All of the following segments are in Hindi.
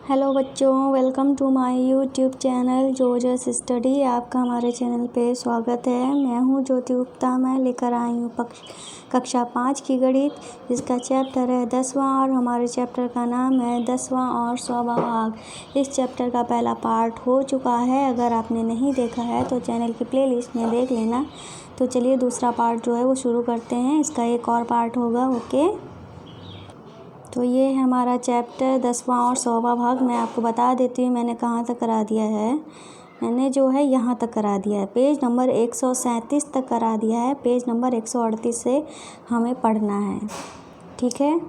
हेलो बच्चों, welcome to my YouTube channel जोजस स्टडी। आपका हमारे चैनल पे स्वागत है। मैं हूँ ज्योति गुप्ता। मैं लेकर आई हूँ कक्षा 5 की गणित, जिसका चैप्टर है 10वां और हमारे चैप्टर का नाम है 10वां और 100वां भाग। इस चैप्टर का पहला पार्ट हो चुका है। अगर आपने नहीं देखा है तो चैनल की प्लेलिस्ट में देख लेना। तो चलिए दूसरा पार्ट जो है वो शुरू करते हैं। इसका एक और पार्ट होगा। ओके, तो ये है हमारा चैप्टर 10वां और 100वां भाग। मैं आपको बता देती हूँ मैंने कहाँ तक करा दिया है। मैंने जो है यहाँ तक करा दिया है, पेज नंबर 137 तक करा दिया है। पेज नंबर 138 से हमें पढ़ना है, ठीक है।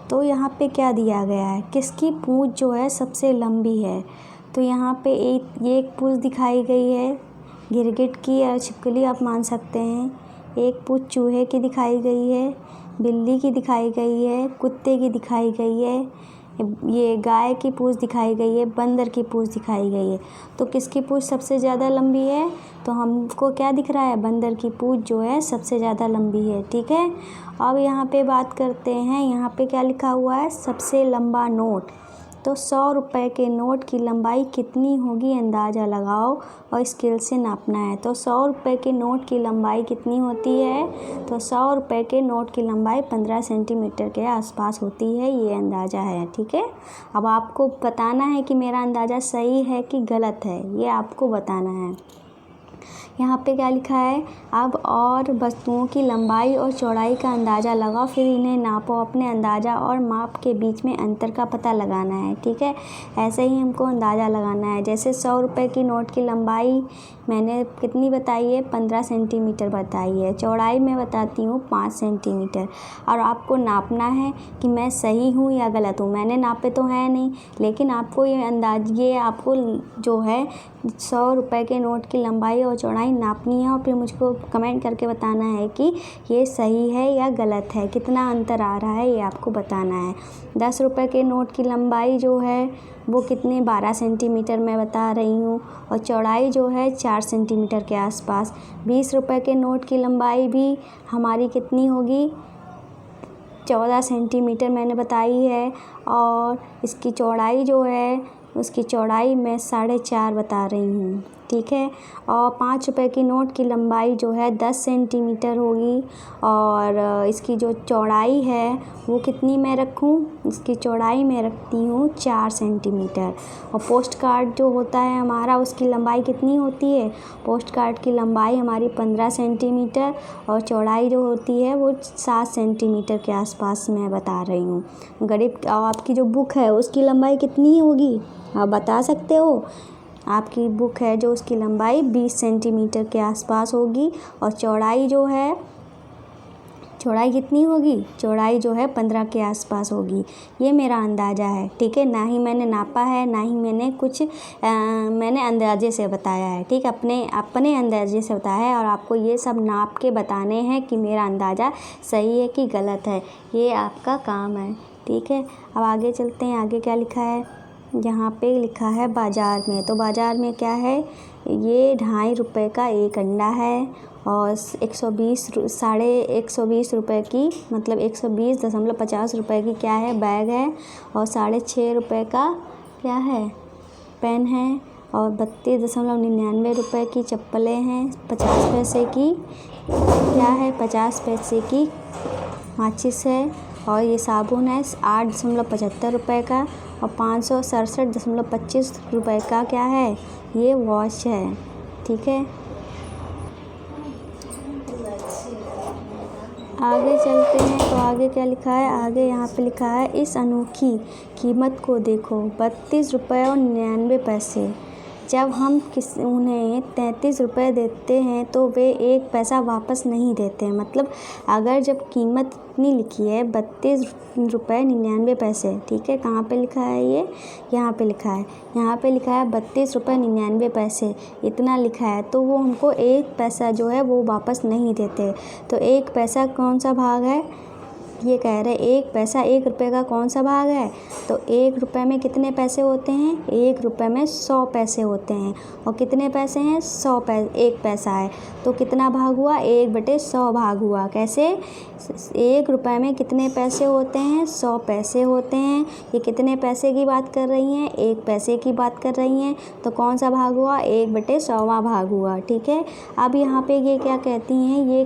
तो यहाँ पे क्या दिया गया है, किसकी पूँछ जो है सबसे लंबी है। तो यहाँ पे एक पूँछ दिखाई गई है गिरगिट की या छिपकली आप मान सकते हैं। एक पूँछ चूहे की दिखाई गई है, बिल्ली की दिखाई गई है, कुत्ते की दिखाई गई है, ये गाय की पूँछ दिखाई गई है, बंदर की पूँछ दिखाई गई है। तो किसकी पूँछ सबसे ज़्यादा लंबी है? तो हमको क्या दिख रहा है, बंदर की पूँछ जो है सबसे ज़्यादा लंबी है, ठीक है। अब यहाँ पे बात करते हैं, यहाँ पे क्या लिखा हुआ है, सबसे लंबा नोट। तो 100 रुपये के नोट की लंबाई कितनी होगी, अंदाज़ा लगाओ और स्केल से नापना है। तो 100 रुपये के नोट की लंबाई कितनी होती है? तो 100 रुपये के नोट की लंबाई 15 सेंटीमीटर के आसपास होती है। ये अंदाज़ा है, ठीक है। अब आपको बताना है कि मेरा अंदाज़ा सही है कि गलत है, ये आपको बताना है। यहाँ पे क्या लिखा है, अब और वस्तुओं की लंबाई और चौड़ाई का अंदाज़ा लगाओ, फिर इन्हें नापो। अपने अंदाज़ा और माप के बीच में अंतर का पता लगाना है, ठीक है। ऐसे ही हमको अंदाज़ा लगाना है। जैसे 100 रुपये की नोट की लंबाई मैंने कितनी बताई है, 15 सेंटीमीटर बताई है। चौड़ाई मैं बताती हूँ 5 सेंटीमीटर। और आपको नापना है कि मैं सही हूँ या गलत हूँ। मैंने नापे तो है नहीं, लेकिन आपको ये आपको जो है 100 रुपये के नोट की लंबाई और चौड़ाई नापनी है और फिर मुझको कमेंट करके बताना है कि ये सही है या गलत है, कितना अंतर आ रहा है, ये आपको बताना है। 10 रुपये के नोट की लंबाई जो है वो कितने 12 सेंटीमीटर मैं बता रही हूँ और चौड़ाई जो है 4 सेंटीमीटर के आसपास। 20 रुपये के नोट की लंबाई भी हमारी कितनी होगी, 14 सेंटीमीटर मैंने बताई है और इसकी चौड़ाई जो है उसकी चौड़ाई मैं 4.5 बता रही हूँ, ठीक है। और 5 रुपये की नोट की लंबाई जो है 10 सेंटीमीटर होगी और इसकी जो चौड़ाई है वो कितनी मैं रखूँ, इसकी चौड़ाई मैं रखती हूँ 4 सेंटीमीटर। और पोस्ट कार्ड जो होता है हमारा, उसकी लंबाई कितनी होती है, पोस्ट कार्ड की लंबाई हमारी 15 सेंटीमीटर और चौड़ाई जो होती है वो 7 सेंटीमीटर के आसपास मैं बता रही हूँ। गणित आपकी जो बुक है उसकी लंबाई कितनी होगी, आप बता सकते हो। आपकी बुक है जो उसकी लंबाई 20 सेंटीमीटर के आसपास होगी और चौड़ाई जो है, चौड़ाई कितनी होगी, चौड़ाई जो है 15 के आसपास होगी। ये मेरा अंदाज़ा है, ठीक है। ना ही मैंने नापा है, ना ही मैंने कुछ मैंने अंदाजे से बताया है, ठीक है। अपने अंदाजे से बताया है और आपको ये सब नाप के बताने हैं कि मेरा अंदाज़ा सही है कि गलत है। ये आपका काम है, ठीक है। अब आगे चलते हैं। आगे क्या लिखा है, यहाँ पे लिखा है बाज़ार में। तो बाज़ार में क्या है, ये 2.5 रुपये का एक अंडा है और 120 रुपये की, मतलब 120.50 रुपये की क्या है, बैग है। और 6.5 रुपये का क्या है, पेन है। और 32.99 रुपये की चप्पलें हैं। 50 पैसे की क्या है, 50 पैसे की माचिस है। और ये साबुन है 8.75 रुपये का। और 567.25 रुपये का क्या है, ये वॉच है, ठीक है। आगे चलते हैं। तो आगे क्या लिखा है, आगे यहाँ पे लिखा है, इस अनोखी कीमत को देखो, 32 रुपये और 99 पैसे। जब हम उन्हें 33 रुपये देते हैं तो वे 1 पैसा वापस नहीं देते हैं। मतलब अगर जब कीमत इतनी लिखी है 32 रुपये 99 पैसे, ठीक है। कहाँ पे लिखा है ये, यहाँ पे लिखा है, यहाँ पे लिखा है 32 रुपये 99 पैसे, इतना लिखा है। तो वो हमको 1 पैसा जो है वो वापस नहीं देते। तो 1 पैसा कौन सा भाग है, ये कह रहे एक पैसा 1 रुपये का कौन सा भाग है, तो 1 रुपये में कितने पैसे होते हैं, 1 रुपये में 100 पैसे होते हैं। और कितने पैसे हैं, 100 1 पैसा है, तो कितना भाग हुआ, 1/100 भाग हुआ। कैसे, 1 रुपये में कितने पैसे होते हैं, 100 पैसे होते हैं। ये कितने पैसे की बात कर रही हैं, 1 पैसे की बात कर रही हैं, तो कौन सा भाग हुआ, 1/100वां भाग हुआ। ठीक है, अब यहाँ पे ये क्या कहती हैं, ये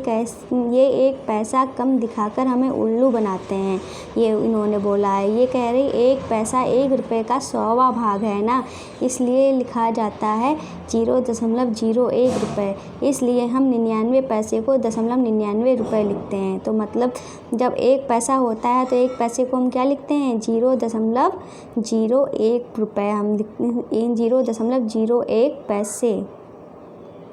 1 पैसा कम दिखाकर हमें उल्लू बनाते हैं, ये इन्होंने बोला है। ये कह रही 1 पैसा 1 रुपये का 100वां भाग है ना, इसलिए लिखा जाता है 0.01 रुपये। इसलिए हम 99 पैसे को 0.99 रुपये लिखते हैं। तो मतलब जब 1 पैसा होता है तो 1 पैसे को हम क्या लिखते हैं, 0.01 रुपये। हम 0.01 पैसे,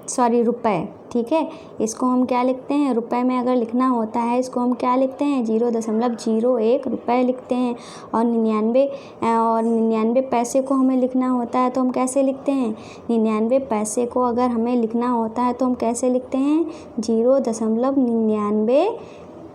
सॉरी रुपए। ठीक है, इसको हम क्या लिखते हैं, रुपए में अगर लिखना होता है इसको हम क्या लिखते हैं, 0.01 रुपये लिखते हैं। और 99 पैसे को हमें लिखना होता है तो हम कैसे लिखते हैं, 99 पैसे को अगर हमें लिखना होता है तो हम कैसे लिखते हैं, 0.99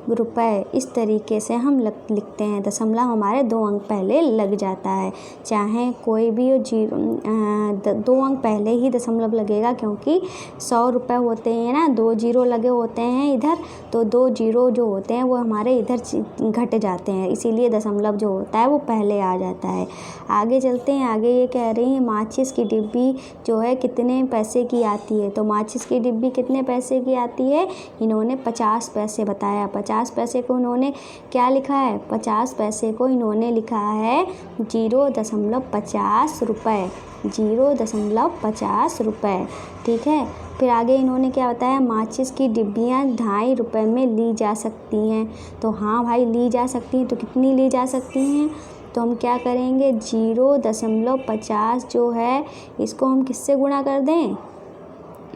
रुपये। इस तरीके से हम लिखते हैं। दशमलव हमारे 2 अंक पहले लग जाता है, चाहे कोई भी 2 अंक पहले ही दशमलव लगेगा, क्योंकि 100 रुपये होते हैं ना, 2 जीरो लगे होते हैं इधर, तो 2 जीरो जो होते हैं वो हमारे इधर घट जाते हैं, इसीलिए दशमलव जो होता है वो पहले आ जाता है। आगे चलते हैं। आगे ये कह रही है माचिस की डिब्बी जो है कितने पैसे की आती है, तो माचिस की डिब्बी कितने पैसे की आती है, इन्होंने 50 पैसे बताया। 50 पैसे को इन्होंने क्या लिखा है, 50 पैसे को इन्होंने लिखा है 0.50 रुपये, 0.50 रुपये। ठीक है, फिर आगे इन्होंने क्या बताया, माचिस की डिब्बियाँ 2.5 रुपये में ली जा सकती हैं। तो हाँ भाई, ली जा सकती हैं, तो कितनी ली जा सकती हैं, तो हम क्या करेंगे, 0.50 जो है इसको हम किससे गुणा कर दें,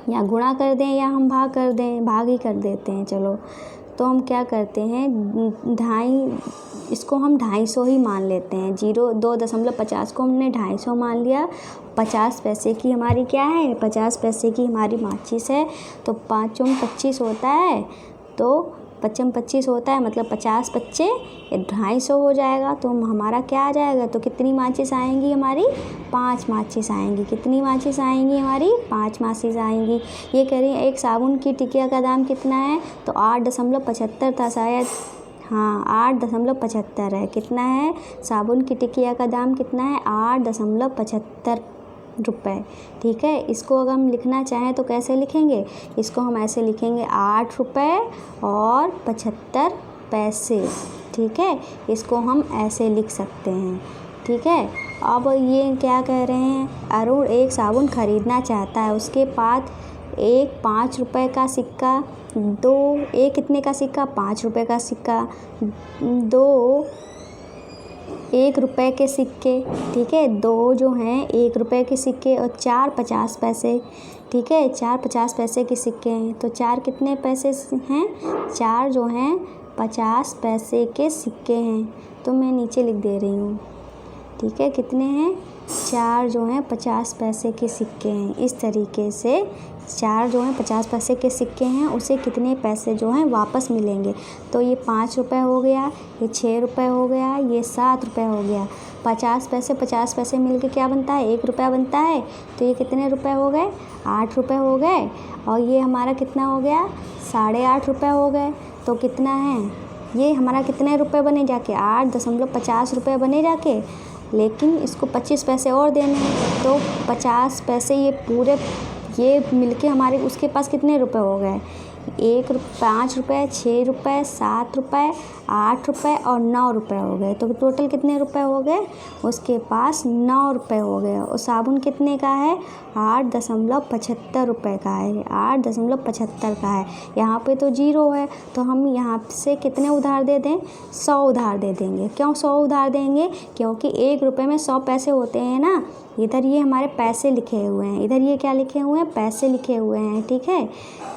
या गुणा कर दें या हम भाग कर दें, भाग ही कर देते हैं चलो। तो हम क्या करते हैं, 2.5 इसको हम 250 ही मान लेते हैं। 2.50 को हमने 250 मान लिया। 50 पैसे की हमारी क्या है, 50 पैसे की हमारी माचिस है, तो 5 में 25 होता है, तो 5 में 25 होता है, मतलब 50 पच्चे 250 हो जाएगा। तो हमारा क्या आ जाएगा, तो कितनी माचिस आएंगी हमारी, 5 माचिस आएंगी। कितनी माचिस आएंगी हमारी, 5 माचिस आएंगी। ये कह रही है एक साबुन की टिकिया का दाम कितना है, तो 8.75 था शायद, हाँ 8.75 है। कितना है, साबुन की टिकिया का दाम कितना है, 8.75 रुपये। ठीक है, इसको अगर हम लिखना चाहें तो कैसे लिखेंगे, इसको हम ऐसे लिखेंगे 8 रुपये और 75 पैसे। ठीक है, इसको हम ऐसे लिख सकते हैं। ठीक है, अब ये क्या कह रहे हैं, अरुण एक साबुन खरीदना चाहता है, उसके पास एक 5 रुपये का सिक्का, एक कितने का सिक्का, 5 रुपये का सिक्का, 2 1 रुपये के सिक्के। ठीक है, 2 जो हैं 1 रुपये के सिक्के और 4 50 पैसे। ठीक है, 4 50 पैसे के सिक्के हैं, तो 4 कितने पैसे हैं, 4 जो हैं 50 पैसे के सिक्के हैं, तो मैं नीचे लिख दे रही हूँ। ठीक है, कितने हैं, 4 जो हैं 50 पैसे के सिक्के हैं। इस तरीके से 4 जो हैं 50 पैसे के सिक्के हैं, उसे कितने पैसे जो हैं वापस मिलेंगे, तो ये 5 रुपये हो गया, ये 6 रुपये हो गया, ये 7 रुपये हो गया। 50 पैसे मिल के क्या बनता है, 1 रुपया बनता है, तो ये कितने रुपये हो गए, 8 रुपये हो गए। और ये हमारा कितना हो गया, 8.5 रुपये हो गए। तो कितना है, ये हमारा कितने रुपये बने जाके, 8.50 रुपये बने जाके, लेकिन इसको 25 पैसे और देने हैं, तो 50 पैसे ये मिलके हमारे उसके पास कितने रुपए हो गए, 5 रुपये, 6 रुपये, 7 रुपये, 8 रुपये और 9 रुपये हो गए। तो टोटल कितने रुपए हो गए, उसके पास 9 रुपये हो गए। और साबुन कितने का है, 8.75 रुपये का है, 8.75 का है। यहाँ पे तो 0 है, तो हम यहाँ से कितने उधार दे दें, 100 उधार दे देंगे। क्यों 100 उधार देंगे, क्योंकि 1 रुपये में 100 पैसे होते हैं ना। इधर ये हमारे पैसे लिखे हुए हैं, इधर ये क्या लिखे हुए हैं, पैसे लिखे हुए हैं। ठीक है,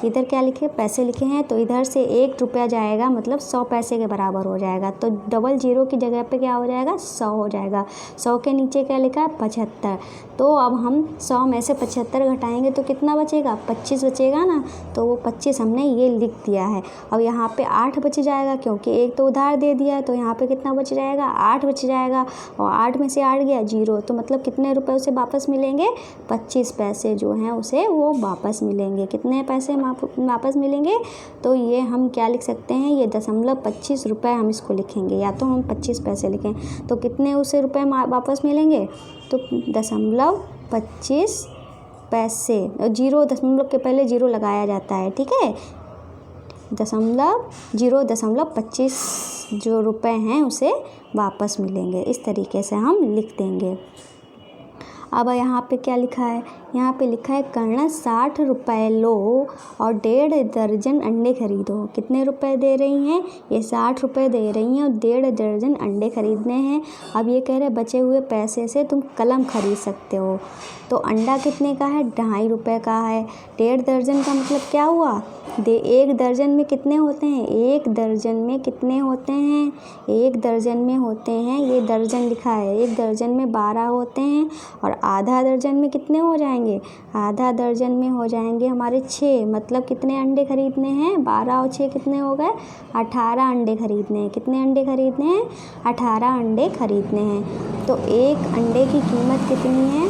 इधर क्या लिखे, पैसे पैसे लिखे हैं तो इधर से 1 रुपया जाएगा, मतलब 100 पैसे के बराबर हो जाएगा। तो डबल ज़ीरो की जगह पे क्या हो जाएगा, 100 हो जाएगा। 100 के नीचे क्या लिखा है, 75। तो अब हम 100 में से 75 घटाएंगे तो कितना बचेगा, 25 बचेगा ना। तो वो 25 हमने ये लिख दिया है। अब यहाँ पे 8 बच जाएगा, क्योंकि एक तो उधार दे दिया है, तो यहाँ पे कितना बच जाएगा, 8 बच जाएगा। और 8 में से 8 गया 0, तो मतलब कितने रुपए उसे वापस मिलेंगे, 25 पैसे जो हैं उसे वो वापस मिलेंगे। कितने पैसे वापस मिलेंगे, तो ये हम क्या लिख सकते हैं, ये 0.25 रुपये हम इसको लिखेंगे, या तो हम 25 पैसे लिखें। तो कितने उसे रुपए वापस मिलेंगे, तो 0.25 पैसे। और 0 के पहले 0 लगाया जाता है, ठीक है। 0.25 जो रुपए हैं उसे वापस मिलेंगे। इस तरीके से हम लिख देंगे। अब यहाँ पे क्या लिखा है, यहाँ पे लिखा है कर्ण 60 रुपये लो और 1.5 दर्जन अंडे खरीदो। कितने रुपए दे रही हैं, ये 60 रुपये दे रही हैं और 1.5 दर्जन अंडे खरीदने हैं। अब ये कह रहे बचे हुए पैसे से तुम कलम खरीद सकते हो। तो अंडा कितने का है, 2.5 रुपये का है। 1.5 दर्जन का मतलब क्या हुआ, 1 दर्जन में कितने होते हैं, 1 दर्जन में कितने होते हैं, 1 दर्जन में होते हैं, ये दर्जन लिखा है, 1 दर्जन में 12 होते हैं। और आधा दर्जन में कितने हो जाएंगे, आधा दर्जन में हो जाएंगे हमारे 6। मतलब कितने अंडे खरीदने हैं, 12 और 6 कितने हो गए, 18 अंडे खरीदने हैं। कितने अंडे खरीदने हैं, 18 अंडे खरीदने हैं। तो एक अंडे की कीमत कितनी है,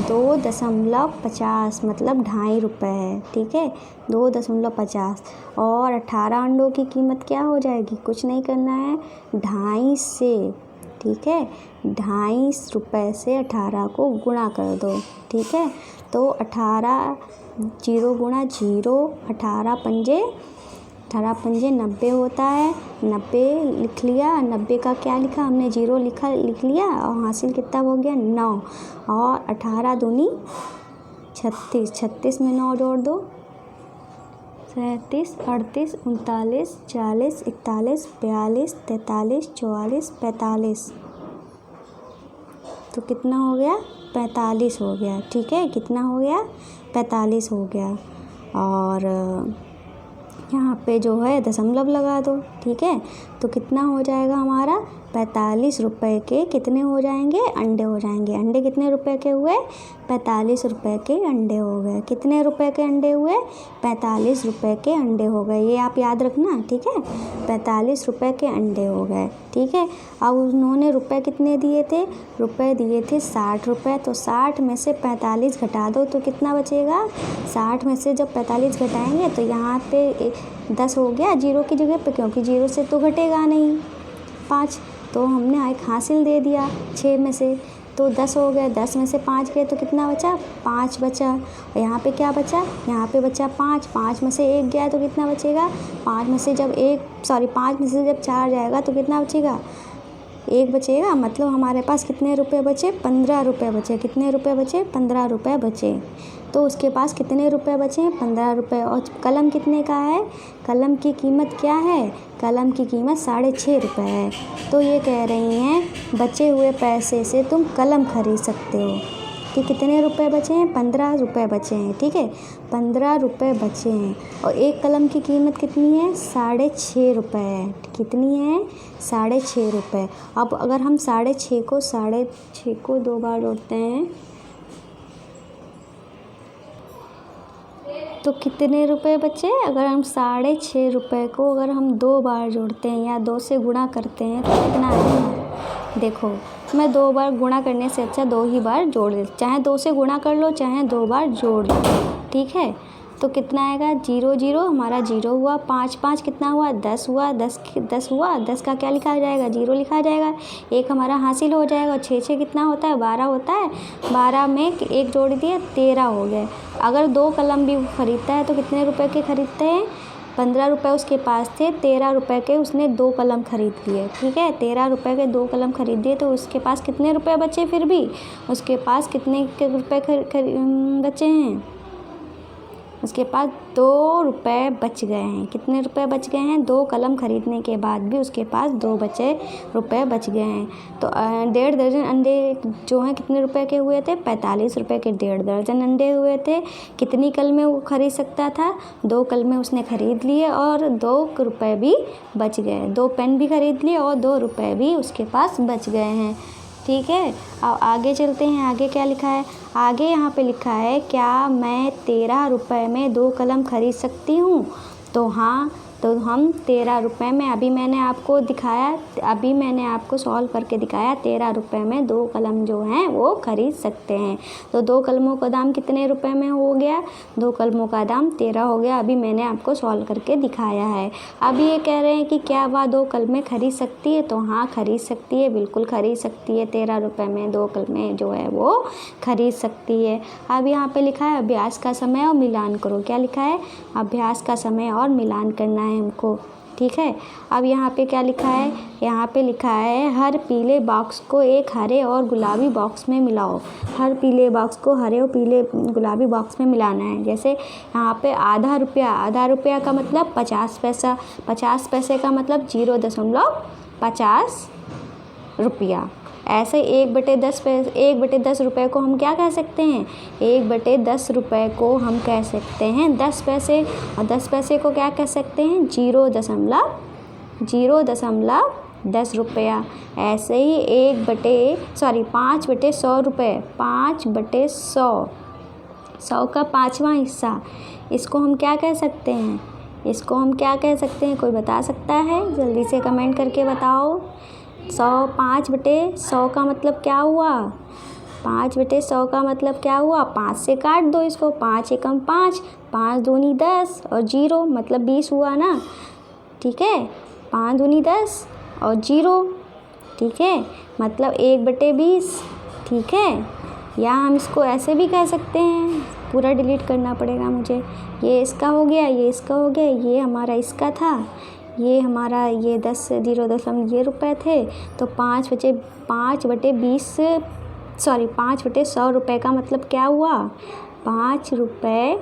2.50, मतलब 2.5 रुपये है, ठीक है, 2.50। और 18 अंडों की कीमत क्या हो जाएगी, कुछ नहीं करना है, 2.5 से, ठीक है, 2.5 रुपये से 18 को गुणा कर दो, ठीक है। तो 18 0 गुणा 0, 18 पंजे 90 होता है, 90 लिख लिया। 90 का क्या लिखा हमने, 0 लिख लिया और हासिल कितना हो गया, 9। और 18 दूनी 36, 36 में 9 जोड़ दो, 37, 38, 39, 40, 41, 42, 43, 44, 45। तो कितना हो गया, 45 हो गया, ठीक है। कितना हो गया, 45 हो गया। और यहाँ पे जो है दशमलव लगा दो, ठीक है। तो कितना हो जाएगा हमारा, 45 रुपये के कितने हो जाएंगे, अंडे हो जाएंगे। अंडे कितने रुपए के हुए, 45 रुपये के अंडे हो गए। कितने रुपए के अंडे हुए, 45 रुपये के अंडे हो गए। ये आप याद रखना, ठीक है, 45 रुपये के अंडे हो गए, ठीक है। अब उन्होंने रुपए कितने दिए थे, रुपए दिए थे 60 रुपये। तो 60 में से 45 घटा दो तो कितना बचेगा, 60 में से जब 45 घटाएंगे तो यहाँ पे 10 हो गया 0 की जगह पे, क्योंकि 0 से तो घटेगा नहीं 5। तो हमने एक हासिल दे दिया 6 में से, तो 10 हो गए। 10 में से 5 गए तो कितना बचा, 5 बचा। और यहाँ पे क्या बचा, यहाँ पे बचा 5। 5 में से 1 गया तो कितना बचेगा, 5 में से जब 4 जाएगा तो कितना बचेगा, 1 बचेगा। मतलब हमारे पास कितने रुपए बचे, 15 रुपये बचे। कितने रुपए बचे, 15 रुपये बचे। तो उसके पास कितने रुपए बचे, 15 रुपये। और कलम कितने का है, कलम की कीमत क्या है, कलम की कीमत 6.5 रुपये है। तो ये कह रही हैं बचे हुए पैसे से तुम कलम खरीद सकते हो। कि कितने रुपए बचे हैं, 15 रुपये बचे हैं, ठीक है, 15 रुपये बचे हैं। और एक कलम की कीमत कितनी है, 6.5 रुपये है। कितनी है, 6.5 रुपये। अब अगर हम 6.5 को 2 बार जोड़ते हैं तो कितने रुपए बचे। अगर हम 6.5 रुपये को अगर हम 2 बार जोड़ते हैं या 2 से गुणा करते हैं तो कितना आएगा। देखो मैं 2 बार गुणा करने से अच्छा 2 ही बार जोड़ दे, चाहे 2 से गुणा कर लो चाहे 2 बार जोड़ लो, ठीक है। तो कितना आएगा, 0 0 हमारा 0 हुआ, 5 5 कितना हुआ, 10 हुआ, 10 हुआ, 10 का क्या लिखा जाएगा, 0 लिखा जाएगा। 1 हमारा हासिल हो जाएगा। 6 6 कितना होता है, 12 होता है। 12 में 1 जोड़ दिया, 13 हो गए। अगर 2 कलम भी खरीदता है तो कितने रुपए के खरीदते हैं, 15 रुपये उसके पास थे, 13 रुपये के उसने 2 कलम खरीद लिए, ठीक है। 13 रुपये के 2 कलम खरीद दिए तो उसके पास कितने रुपये बचे, फिर भी उसके पास कितने के रुपये बचे हैं, उसके पास 2 रुपये बच गए हैं। कितने रुपए बच गए हैं? 2 कलम खरीदने के बाद भी उसके पास 2 रुपये बच गए हैं। तो 1.5 दर्जन अंडे जो हैं कितने रुपए के हुए थे? 45 रुपये के 1.5 दर्जन अंडे हुए थे। कितनी कलमें वो खरीद सकता था? 2 कलमें उसने खरीद लिए और 2 रुपये भी बच गए। 2 पेन भी खरीद लिए और 2 रुपये भी उसके पास बच गए हैं। ठीक है, अब आगे चलते हैं। आगे क्या लिखा है? आगे यहाँ पे लिखा है, क्या मैं 13 रुपये में 2 कलम खरीद सकती हूँ? तो हाँ, तो हम 13 रुपये में अभी मैंने आपको सॉल्व करके दिखाया। 13 रुपये में 2 कलम जो हैं वो खरीद सकते हैं। तो 2 कलमों का दाम कितने रुपए में हो गया? 2 कलमों का दाम 13 हो गया। अभी मैंने आपको सॉल्व करके दिखाया है। अब ये कह रहे हैं कि क्या वह 2 कलमें खरीद सकती है? तो हाँ, खरीद सकती है, बिल्कुल खरीद सकती है। 13 रुपये में 2 कलमें जो है वो खरीद सकती है। अब यहाँ पे लिखा है अभ्यास का समय और मिलान करो। क्या लिखा है? अभ्यास का समय और मिलान करना है हमको। ठीक है, अब यहाँ पे क्या लिखा है? यहाँ पे लिखा है, हर पीले बॉक्स को एक हरे और गुलाबी बॉक्स में मिलाओ। हर पीले बॉक्स को हरे और पीले गुलाबी बॉक्स में मिलाना है। जैसे यहाँ पे आधा रुपया का मतलब 50 पैसा, 50 पैसे का मतलब 0.50 रुपया। ऐसे 1/10 रुपये को हम क्या कह सकते हैं? 1/10 रुपये को हम कह सकते हैं 10 पैसे, और 10 पैसे को क्या कह सकते हैं? 0.10 रुपया। ऐसे ही 5/100 रुपये, 5/100, 100 का 5वां हिस्सा, इसको हम क्या कह सकते हैं? कोई बता सकता है? जल्दी से कमेंट करके बताओ। 5/100 का मतलब क्या हुआ? 5/100 का मतलब क्या हुआ? 5 से काट दो इसको। 5 एकम 5, 5 दूनी 10 और 0 मतलब 20 हुआ ना। ठीक है, 5 दूनी 10 और 0, ठीक है, मतलब 1/20। ठीक है, या हम इसको ऐसे भी कह सकते हैं, पूरा डिलीट करना पड़ेगा मुझे। ये इसका हो गया, ये इसका हो गया, ये हमारा इसका था, ये हमारा ये 10 रुपये थे। तो 5/100 रुपये का मतलब क्या हुआ? 5 रुपये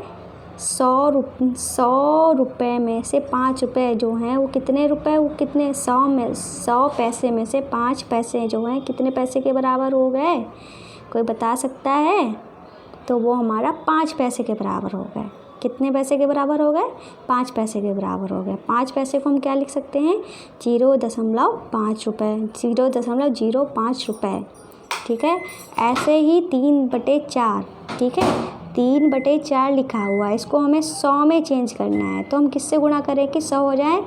100 रुपये में से 5 रुपये जो हैं वो कितने रुपए, वो कितने 100 पैसे में से 5 पैसे जो हैं कितने पैसे के बराबर हो गए? कोई बता सकता है? तो वो हमारा 5 पैसे के बराबर हो गए। कितने पैसे के बराबर हो गए? 5 पैसे के बराबर हो गए। 5 पैसे को हम क्या लिख सकते हैं? 0.5 रुपये, 0.05 रुपये। ठीक है, ऐसे ही 3/4, ठीक है, 3/4 लिखा हुआ है, इसको हमें 100 में चेंज करना है। तो हम किससे गुणा करें कि 100 हो जाए?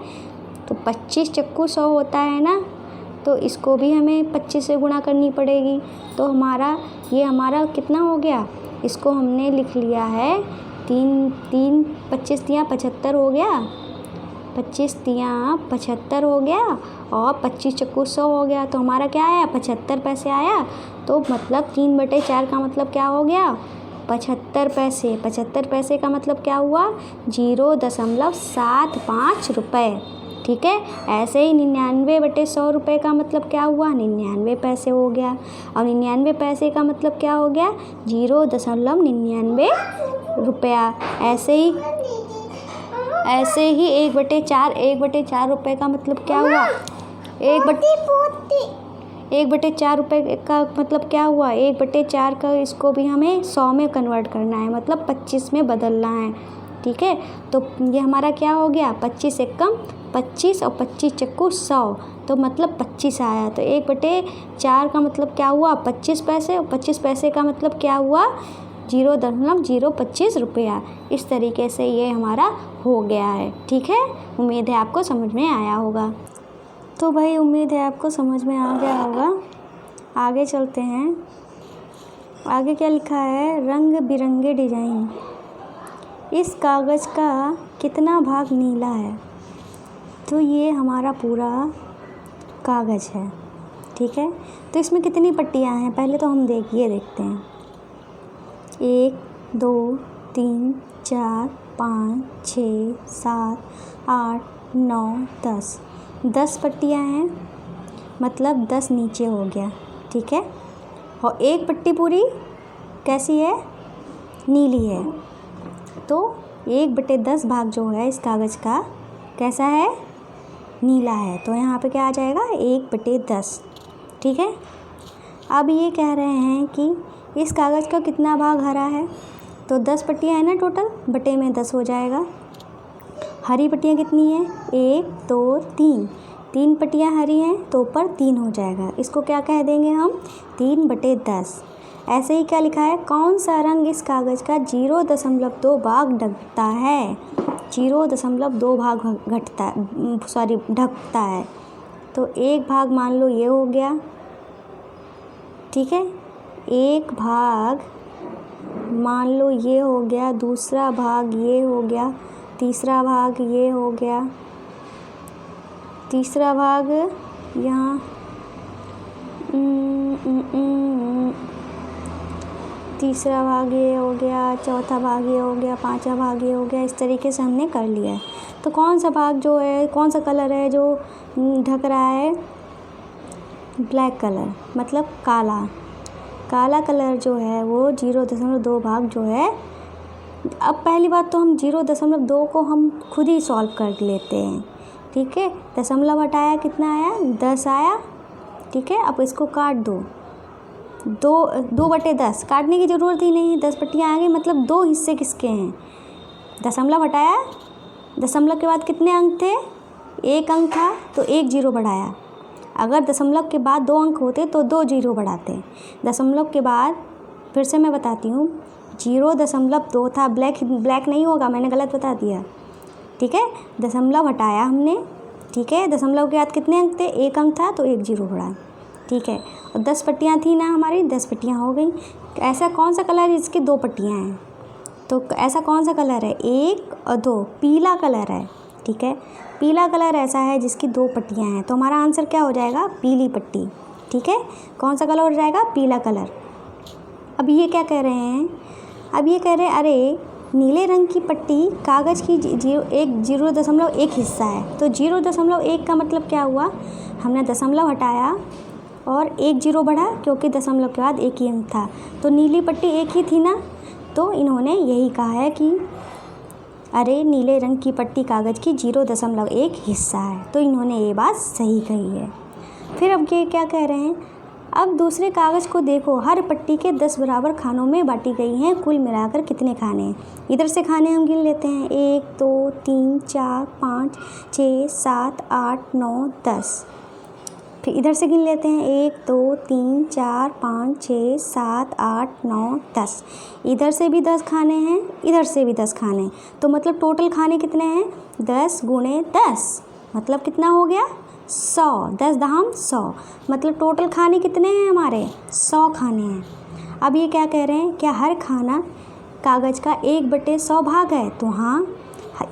तो 25 चक्कू 100 होता है ना, तो इसको भी हमें 25 से गुणा करनी पड़ेगी। तो ये हमारा कितना हो गया? इसको हमने लिख लिया है 25 तियाँ 75 हो गया, 25 तियाँ 75 हो गया और 25 चक्कू 100 हो गया। तो हमारा क्या आया? 75 पैसे आया। तो मतलब 3/4 का मतलब क्या हो गया? 75 पैसे। 75 पैसे का मतलब क्या हुआ? 0.75 रुपये। ठीक है, ऐसे ही 99/100 रुपये का मतलब क्या हुआ? 99 पैसे हो गया। और 99 पैसे का मतलब क्या हो गया? 0.99 रुपया। ऐसे ही 1/4 रुपये का मतलब क्या हुआ? 1/4 रुपये का मतलब क्या हुआ? 1/4 का इसको भी हमें 100 में कन्वर्ट करना है, मतलब 25 में बदलना है। ठीक है, तो ये हमारा क्या हो गया? 25 एकम 25 और 25 चक्कू 100, तो मतलब 25 आया। तो 1/4 का मतलब क्या हुआ? 25 पैसे, और 25 पैसे का मतलब क्या हुआ? 0.025 रुपया। इस तरीके से ये हमारा हो गया है। ठीक है, उम्मीद है आपको समझ में आया होगा। तो भाई उम्मीद है आपको समझ में आ गया होगा। आगे चलते हैं। आगे क्या लिखा है? रंग बिरंगे डिजाइन। इस कागज़ का कितना भाग नीला है? तो ये हमारा पूरा कागज़ है। ठीक है, तो इसमें कितनी पट्टियाँ हैं? पहले तो हम देखते हैं। 1 2 3 4 5 6 7 8 9 10 पट्टियाँ हैं, मतलब 10 नीचे हो गया। ठीक है, और एक पट्टी पूरी कैसी है? नीली है। तो 1/10 भाग जो है इस कागज़ का कैसा है, नीला है। तो यहाँ पे क्या आ जाएगा 1/10। ठीक है। अब ये कह रहे हैं कि इस कागज़ का कितना भाग हरा है, तो 10 पट्टियाँ हैं ना टोटल, बटे में 10 हो जाएगा। हरी पट्टियाँ कितनी हैं, 1 2 3, 3 पट्टियाँ हरी हैं तो ऊपर 3 हो जाएगा। इसको क्या कह देंगे हम, 3/10। ऐसे ही क्या लिखा है, कौन सा रंग इस कागज़ का 0.2 भाग ढकता है, 0.2 भाग घटता ढकता है। तो एक भाग मान लो ये हो गया, ठीक है, एक भाग मान लो ये हो गया, दूसरा भाग ये हो गया, तीसरा भाग ये हो गया, तीसरा भाग यहाँ तीसरा भाग ये हो गया, चौथा भाग ये हो गया, पांचवा भाग ये हो गया। इस तरीके से हमने कर लिया है। तो कौन सा भाग जो है, कौन सा कलर है जो ढक रहा है, ब्लैक कलर, मतलब काला, काला कलर जो है वो 0.2 भाग जो है। अब पहली बात तो हम 0.2 को हम खुद ही सॉल्व कर लेते हैं। ठीक है, दशमलव हटाया कितना आया, 10 आया। ठीक है, अब इसको काट दो, 2/10 काटने की ज़रूरत ही नहीं है, 10 पट्टियाँ आ गई, मतलब 2 हिस्से किसके हैं, दशमलव हटाया, दशमलव के बाद कितने अंक थे, 1 अंक था तो 1 0 बढ़ाया। अगर दशमलव के बाद 2 अंक होते तो 2 0 बढ़ाते। दशमलव के बाद फिर से मैं बताती हूँ, 0.2 था, ब्लैक नहीं होगा, मैंने गलत बता दिया। ठीक है, दशमलव हटाया हमने। ठीक है, दशमलव के बाद कितने अंक थे, 1 अंक था तो 1 0 बढ़ाया। ठीक है, और 10 पट्टियाँ थी ना हमारी, 10 पट्टियाँ हो गई। ऐसा कौन सा कलर है जिसकी 2 पट्टियाँ हैं, तो ऐसा कौन सा कलर है, 1 और 2, पीला कलर है। ठीक है, पीला कलर ऐसा है जिसकी 2 पट्टियाँ हैं, तो हमारा आंसर क्या हो जाएगा, पीली पट्टी। ठीक है, कौन सा कलर हो जाएगा, पीला कलर। अब ये क्या कह रहे हैं, अब ये कह रहे हैं अरे नीले रंग की पट्टी कागज़ की 0.1 हिस्सा है। तो 0.1 का मतलब क्या हुआ, हमने दशमलव हटाया और 1 0 बढ़ा, क्योंकि दशमलव के बाद 1 ही अंक था, तो नीली पट्टी 1 ही थी ना। तो इन्होंने यही कहा है कि अरे नीले रंग की पट्टी कागज़ की 0.1 हिस्सा है। तो इन्होंने ये बात सही कही है। फिर अब ये क्या कह रहे हैं, अब दूसरे कागज़ को देखो, हर पट्टी के 10 बराबर खानों में बांटी गई हैं, कुल मिलाकर कितने खाने हैं। इधर से खाने हम गिन लेते हैं, 1 2 3 4 5 6 7 8 9 10। फिर इधर से गिन लेते हैं, 1 2 3 4 5 6 7 8 9 10। इधर से भी 10 खाने हैं, इधर से भी 10 खाने, तो मतलब टोटल खाने कितने हैं, 10 × 10, मतलब कितना हो गया, 100। 10 दहाम 100, मतलब टोटल खाने कितने हैं हमारे, 100 खाने हैं। अब ये क्या कह रहे हैं, क्या हर खाना कागज़ का 1/100 भाग है, तो हाँ,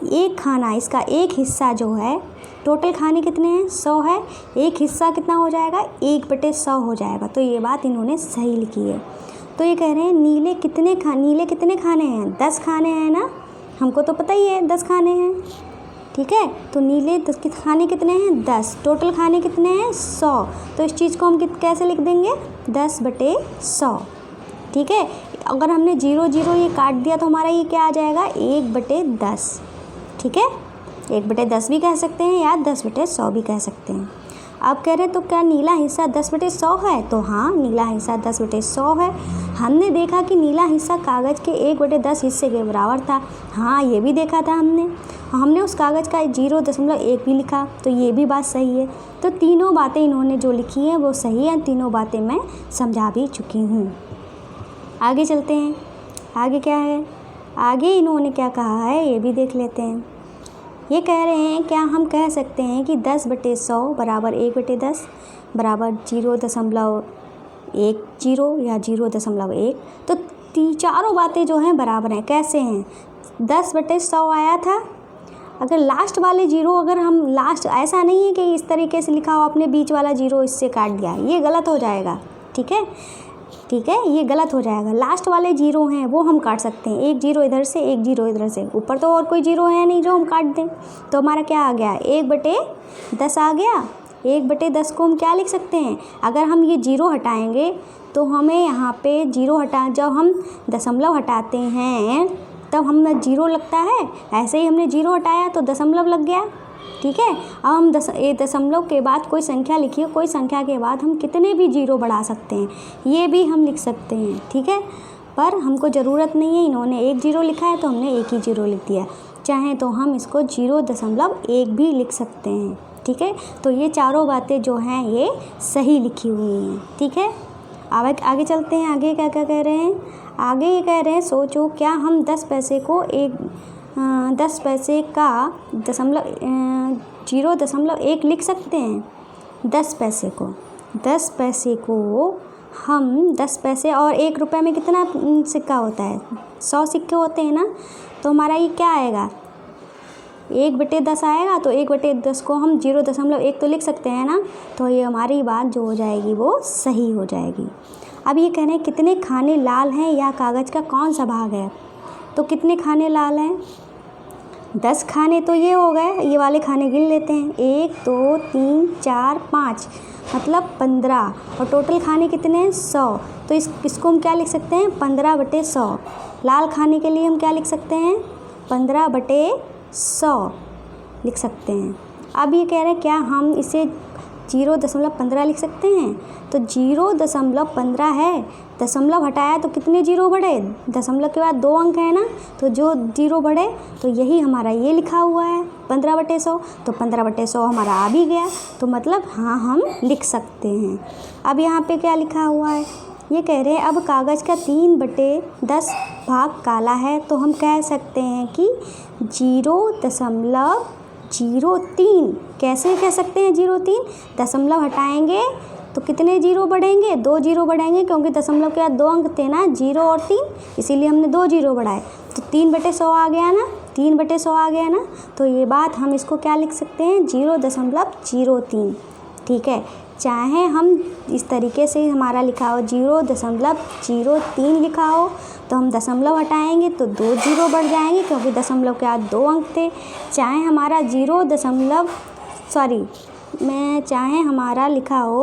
एक खाना, इसका एक हिस्सा जो है, टोटल खाने कितने हैं, 100 है, एक हिस्सा कितना हो जाएगा, 1/100 हो जाएगा। तो ये बात इन्होंने सही लिखी है। तो ये कह रहे हैं नीले कितने खाने हैं, 10 खाने हैं ना, हमको तो पता ही है 10 खाने हैं। ठीक है, तो नीले खाने कितने हैं, 10, टोटल खाने कितने हैं, 100। तो इस चीज़ को हम कैसे लिख देंगे, 10/100। ठीक है, अगर हमने 0 0 ये काट दिया तो हमारा ये क्या आ जाएगा, 1/10। ठीक है, 1/10 भी कह सकते हैं या 10/100 भी कह सकते हैं। आप कह रहे हैं तो क्या नीला हिस्सा 10/100 है, तो हाँ, नीला हिस्सा 10/100 है। हमने देखा कि नीला हिस्सा कागज़ के 1/10 हिस्से के बराबर था, हाँ ये भी देखा था हमने उस कागज़ का 0.1 भी लिखा, तो ये भी बात सही है। तो तीनों बातें इन्होंने जो लिखी हैं वो सही हैं, तीनों बातें मैं समझा भी चुकी हूँ। आगे चलते हैं, आगे क्या है, आगे इन्होंने क्या कहा है ये भी देख लेते हैं। ये कह रहे हैं क्या हम कह सकते हैं कि 10/100 बराबर 1/10 बराबर 0.10 या 0.1। तो चारों बातें जो हैं बराबर हैं। कैसे हैं, 10/100 आया था, अगर लास्ट वाले 0, अगर हम लास्ट, ऐसा नहीं है कि इस तरीके से लिखा हो आपने बीच वाला 0 इससे काट दिया, ये गलत हो जाएगा। ठीक है, ये गलत हो जाएगा। लास्ट वाले 0 हैं वो हम काट सकते हैं, 1 0 इधर से, 1 0 इधर से, ऊपर तो और कोई 0 है नहीं जो हम काट दें। तो हमारा क्या आ गया, 1/10 आ गया। 1/10 को हम क्या लिख सकते हैं, अगर हम ये 0 हटाएंगे तो हमें यहाँ पे 0 जब हम दशमलव हटाते हैं तब हम जीरो लगता है, ऐसे ही हमने जीरो हटाया तो दशमलव लग गया। ठीक है, अब हम दशमलव के बाद कोई संख्या लिखिए, कोई संख्या के बाद हम कितने भी जीरो बढ़ा सकते हैं, ये भी हम लिख सकते हैं। ठीक है, पर हमको ज़रूरत नहीं है, इन्होंने एक जीरो लिखा है तो हमने एक ही जीरो लिख दिया। चाहे तो हम इसको 0.1 भी लिख सकते हैं। ठीक है, तो ये चारों बातें जो हैं ये सही लिखी हुई हैं। ठीक है, आगे चलते हैं। आगे क्या क्या कह रहे हैं, आगे ये कह रहे हैं सोचो क्या हम 10 पैसे को 10 पैसे का 0.1 लिख सकते हैं। 10 पैसे को हम 10 पैसे और 1 रुपये में कितना सिक्का होता है, 100 सिक्के होते हैं ना, तो हमारा ये क्या आएगा 1/10 आएगा। तो 1/10 को हम 0.1 तो लिख सकते हैं ना, तो ये हमारी बात जो हो जाएगी वो सही हो जाएगी। अब ये कह रहे हैं कितने खाने लाल हैं या कागज़ का कौन सा भाग है, तो कितने खाने लाल हैं, 10 खाने तो ये हो गए, ये वाले खाने गिन लेते हैं, 1 2 3 4 5 मतलब 15, और टोटल खाने कितने हैं 100। तो इसको हम क्या लिख सकते हैं 15/100। लाल खाने के लिए हम क्या लिख सकते हैं 15/100 लिख सकते हैं। अब ये कह रहे हैं क्या हम इसे 0.15 लिख सकते हैं, तो 0.15 है, दशमलव हटाया तो कितने जीरो बढ़े, दशमलव के बाद 2 अंक है ना, तो जो जीरो बढ़े तो यही हमारा ये लिखा हुआ है 15/100, तो 15/100 हमारा आ भी गया, तो मतलब हाँ हम लिख सकते हैं। अब यहाँ पे क्या लिखा हुआ है, ये कह रहे हैं अब कागज़ का 3/10 भाग काला है, तो हम कह सकते हैं कि 0.03। कैसे कह सकते हैं 0.3, दशमलव हटाएंगे तो कितने जीरो बढ़ेंगे, 2 जीरो बढ़ेंगे, क्योंकि दशमलव के बाद 2 अंक थे ना 0 और 3, इसीलिए हमने 2 जीरो बढ़ाए, तो 3/100 आ गया ना, 3/100 आ गया ना, तो ये बात हम इसको क्या लिख सकते हैं 0.03। ठीक है, चाहे हम इस तरीके से हमारा लिखा हो 0.03 लिखा हो, तो हम दशमलव हटाएंगे तो 2 जीरो बढ़ जाएंगे, क्योंकि दशमलव के बाद 2 अंक थे। चाहे हमारा चाहे हमारा लिखा हो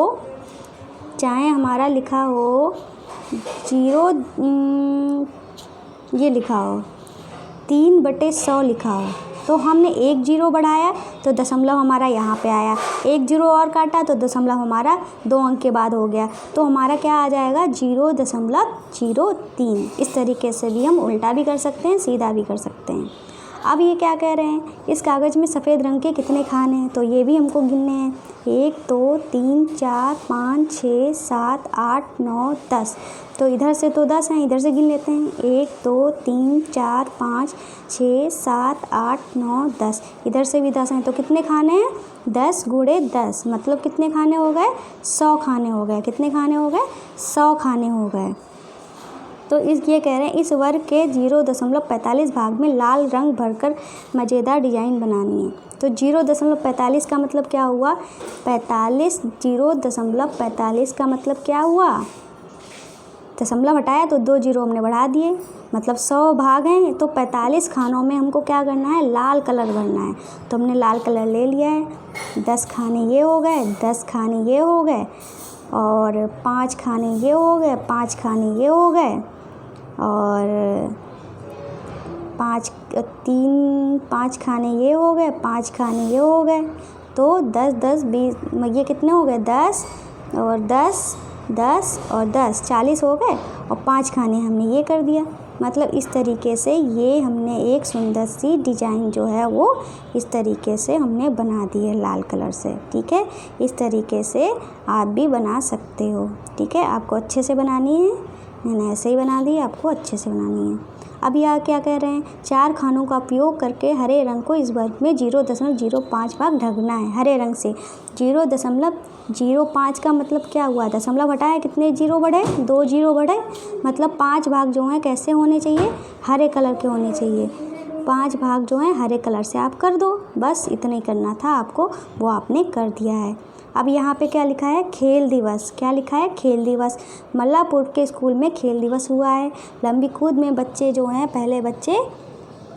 3/100 लिखा हो, तो हमने 1 जीरो बढ़ाया तो दशमलव हमारा यहाँ पे आया, 1 जीरो और काटा तो दशमलव हमारा 2 अंक के बाद हो गया, तो हमारा क्या आ जाएगा 0.03। इस तरीके से भी हम उल्टा भी कर सकते हैं, सीधा भी कर सकते हैं। अब ये क्या कह रहे हैं, इस कागज़ में सफ़ेद रंग के कितने खाने हैं, तो ये भी हमको गिनने हैं, 1 2 3 4 5 6 7 8 9 10। तो इधर से तो 10 हैं, इधर से गिन लेते हैं, 1 2 3 4 5 6 7 8 9 10, इधर से भी 10 हैं, तो कितने खाने हैं 10 × 10 मतलब कितने खाने हो गए 100 खाने हो गए। कितने खाने हो गए 100 खाने हो गए। तो ये कह रहे हैं इस वर्ग के 0.45 भाग में लाल रंग भरकर मज़ेदार डिज़ाइन बनानी है। तो 0.45 का मतलब क्या हुआ 45, 0.45 का मतलब क्या हुआ, दशमलव हटाया तो 2 जीरो हमने बढ़ा दिए, मतलब 100 भाग हैं, तो 45 खानों में हमको क्या करना है लाल कलर भरना है, तो हमने लाल कलर ले लिया है। 10 खाने ये हो गए, 10 खाने ये हो गए, और 5 खाने ये हो गए, 5 खाने ये हो गए, और 5 खाने ये हो गए, 5 खाने ये हो गए, तो 10 10 20 ये कितने हो गए 10 और 10 10 और 10 40 हो गए, और 5 खाने हमने ये कर दिया। मतलब इस तरीके से ये हमने एक सुंदर सी डिज़ाइन जो है वो इस तरीके से हमने बना दी है लाल कलर से। ठीक है, इस तरीके से आप भी बना सकते हो। ठीक है, आपको अच्छे से बनानी है, मैंने ऐसे ही बना दी, आपको अच्छे से बनानी है। अब यहाँ क्या कह रहे हैं 4 खानों का उपयोग करके हरे रंग को इस वर्ग में 0.05 भाग ढकना है। हरे रंग से 0.05 का मतलब क्या हुआ, दशमलव हटाया कितने जीरो बढ़े 2 जीरो बढ़े, मतलब 5 भाग जो हैं कैसे होने चाहिए हरे कलर के होने चाहिए। 5 भाग जो हैं हरे कलर से आप कर दो, बस इतना ही करना था आपको, वो आपने कर दिया है। अब यहाँ पे क्या लिखा है खेल दिवस, क्या लिखा है खेल दिवस। मल्लापुर के स्कूल में खेल दिवस हुआ है। लंबी कूद में बच्चे जो हैं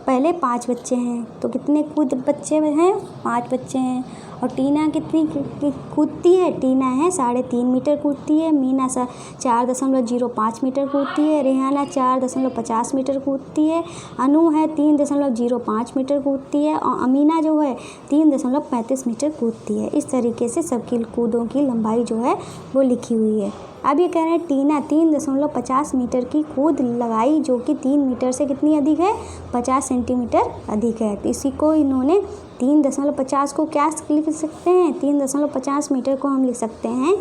पहले 5 बच्चे हैं, तो कितने कूद बच्चे हैं 5 बच्चे हैं, और टीना कितनी कूदती है? टीना है 3.5 मीटर कूदती है। मीना 4.05 मीटर कूदती है। रेहाना 4.50 मीटर कूदती है। अनु है 3.05 मीटर कूदती है। और अमीना जो है 3.35 मीटर कूदती है। इस तरीके से सबकी कूदों की लंबाई जो है वो लिखी हुई है। अब ये कह रहे हैं टीना 3.50 मीटर की कूद लगाई, जो कि 3 मीटर से कितनी अधिक है? 50 सेंटीमीटर अधिक है। तो इसी को इन्होंने 3.50 को क्या लिख सकते हैं? 3.50 मीटर को हम लिख सकते हैं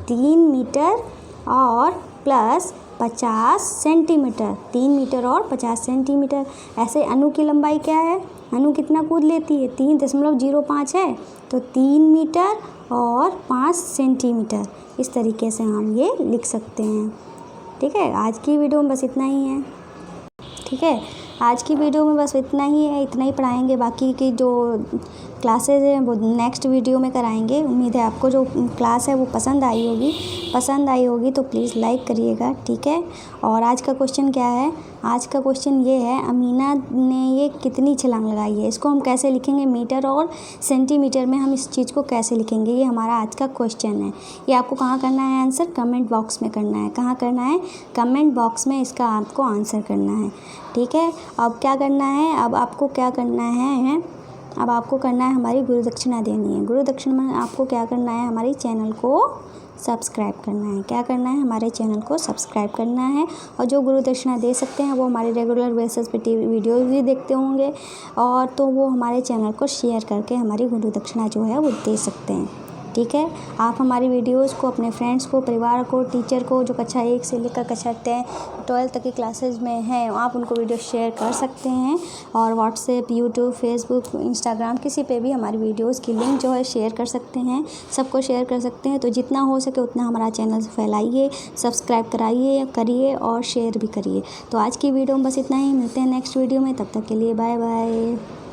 3 मीटर और प्लस 50 सेंटीमीटर। 3 मीटर और 50 सेंटीमीटर। ऐसे अनु की लंबाई क्या है? अनु कितना कूद लेती है? 3.05 है, तो 3 मीटर और 5 सेंटीमीटर। इस तरीके से हम ये लिख सकते हैं। ठीक है, आज की वीडियो में बस इतना ही है। ठीक है, आज की वीडियो में बस इतना ही है, इतना ही पढ़ाएंगे। बाकी की जो क्लासेज हैं वो नेक्स्ट वीडियो में कराएंगे। उम्मीद है आपको जो क्लास है वो पसंद आई होगी तो प्लीज़ लाइक करिएगा। ठीक है, और आज का क्वेश्चन क्या है? आज का क्वेश्चन ये है, अमीना ने ये कितनी छलांग लगाई है? इसको हम कैसे लिखेंगे? मीटर और सेंटीमीटर में हम इस चीज़ को कैसे लिखेंगे? ये हमारा आज का क्वेश्चन है। ये आपको कहाँ करना है आंसर? कमेंट बॉक्स में करना है। कहाँ करना है? कमेंट बॉक्स में इसका आपको आंसर करना है। ठीक है, अब क्या करना है? अब आपको क्या करना है? अब आपको करना है, हमारी गुरु दक्षिणा देनी है। गुरु दक्षिणा में आपको क्या करना है? हमारे चैनल को सब्सक्राइब करना है। क्या करना है? हमारे चैनल को सब्सक्राइब करना है। और जो गुरु दक्षिणा दे सकते हैं वो हमारे रेगुलर बेसिस पे वीडियो भी देखते होंगे, और तो वो हमारे चैनल को शेयर करके हमारी गुरु दक्षिणा जो है वो दे सकते हैं। ठीक है, आप हमारी वीडियोज़ को अपने फ्रेंड्स को, परिवार को, टीचर को जो कक्षा 1 से लेकर कक्षा 12 तक की क्लासेज में हैं, आप उनको वीडियो शेयर कर सकते हैं। और व्हाट्सएप, यूट्यूब, फेसबुक, इंस्टाग्राम, किसी पे भी हमारी वीडियोज़ की लिंक जो है शेयर कर सकते हैं। सबको शेयर कर सकते हैं। तो जितना हो सके उतना हमारा चैनल फैलाइए, सब्सक्राइब करिए और शेयर भी करिए। तो आज की वीडियो में बस इतना ही। मिलते हैं नेक्स्ट वीडियो में, तब तक के लिए बाय बाय।